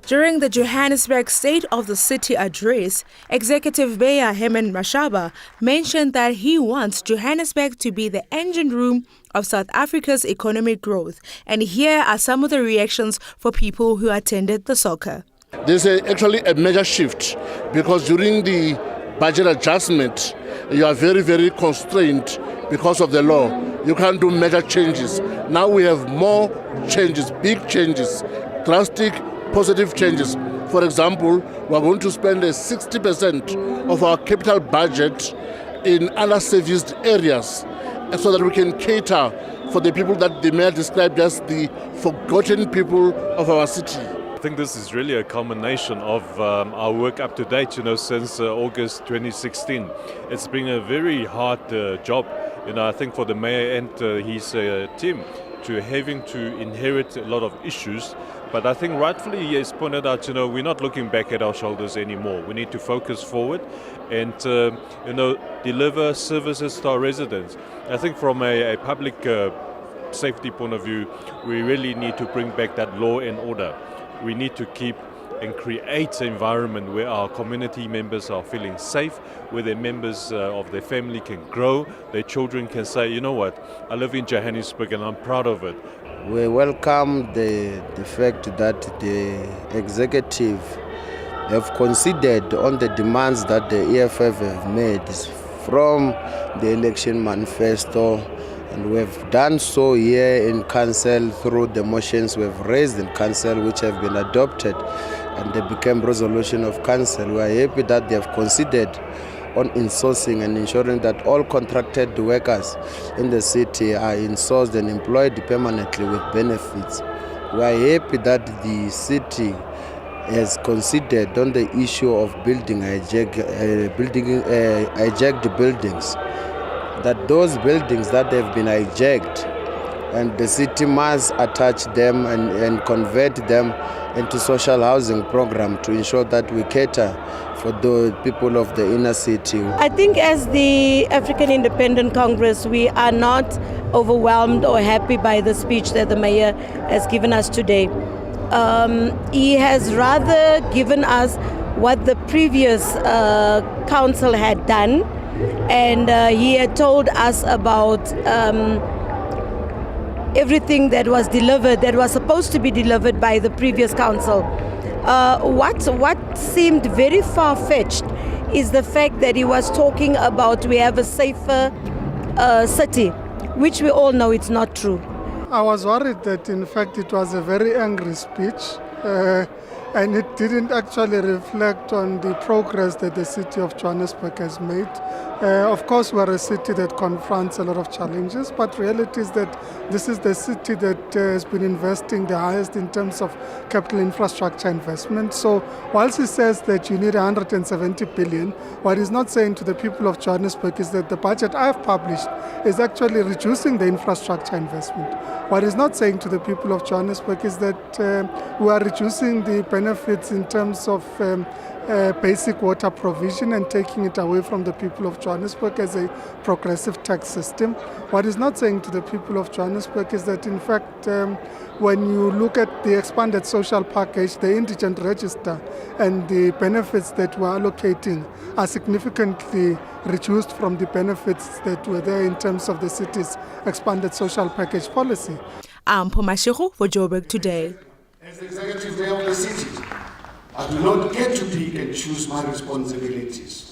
During the Johannesburg State of the City address, Executive Mayor Herman Mashaba mentioned that he wants Johannesburg to be the engine room of South Africa's economic growth. And here are some of the reactions for people who attended the SOCA. There's actually a major shift because during the budget adjustment, you are very, very constrained because of the law. You can't do major changes. Now we have more changes, big changes, drastic positive changes. For example, we are going to spend 60% of our capital budget in underserviced areas so that we can cater for the people that the mayor described as the forgotten people of our city. I think this is really a culmination of our work up to date, since August 2016. It's been a very hard job, I think for the mayor and his team to having to inherit a lot of issues. But I think rightfully he has pointed out, we're not looking back at our shoulders anymore. We need to focus forward and, deliver services to our residents. I think from a public safety point of view, we really need to bring back that law and order. We need to keep and create an environment where our community members are feeling safe, where their members of their family can grow, their children can say, you know what, I live in Johannesburg and I'm proud of it. We welcome the fact that the executive have considered on the demands that the EFF have made from the election manifesto, and we have done so here in council through the motions we have raised in council which have been adopted and they became resolution of council. We are happy that they have considered on insourcing and ensuring that all contracted workers in the city are insourced and employed permanently with benefits. We are happy that the city has considered on the issue of building hijacked buildings, that those buildings that have been hijacked and the city must attach them and convert them into social housing program to ensure that we cater for the people of the inner city. I think as the African Independent Congress, we are not overwhelmed or happy by the speech that the mayor has given us today. He has rather given us what the previous council had done, and he had told us about everything that was delivered, that was supposed to be delivered by the previous council. What seemed very far-fetched is the fact that he was talking about we have a safer city, which we all know it's not true. I was worried that in fact it was a very angry speech and it didn't actually reflect on the progress that the city of Johannesburg has made. Of course, we're a city that confronts a lot of challenges, but reality is that this is the city that has been investing the highest in terms of capital infrastructure investment. So whilst he says that you need 170 billion, what he's not saying to the people of Johannesburg is that the budget I've published is actually reducing the infrastructure investment. What he's not saying to the people of Johannesburg is that we are reducing the benefits in terms of basic water provision and taking it away from the people of Johannesburg as a progressive tax system. What he's not saying to the people of Johannesburg is that in fact when you look at the expanded social package, the indigent register and the benefits that we're allocating are significantly reduced from the benefits that were there in terms of the city's expanded social package policy. I'm Pomashiho for Joburg Today. As the executive mayor of the city, I do not get to pick and choose my responsibilities.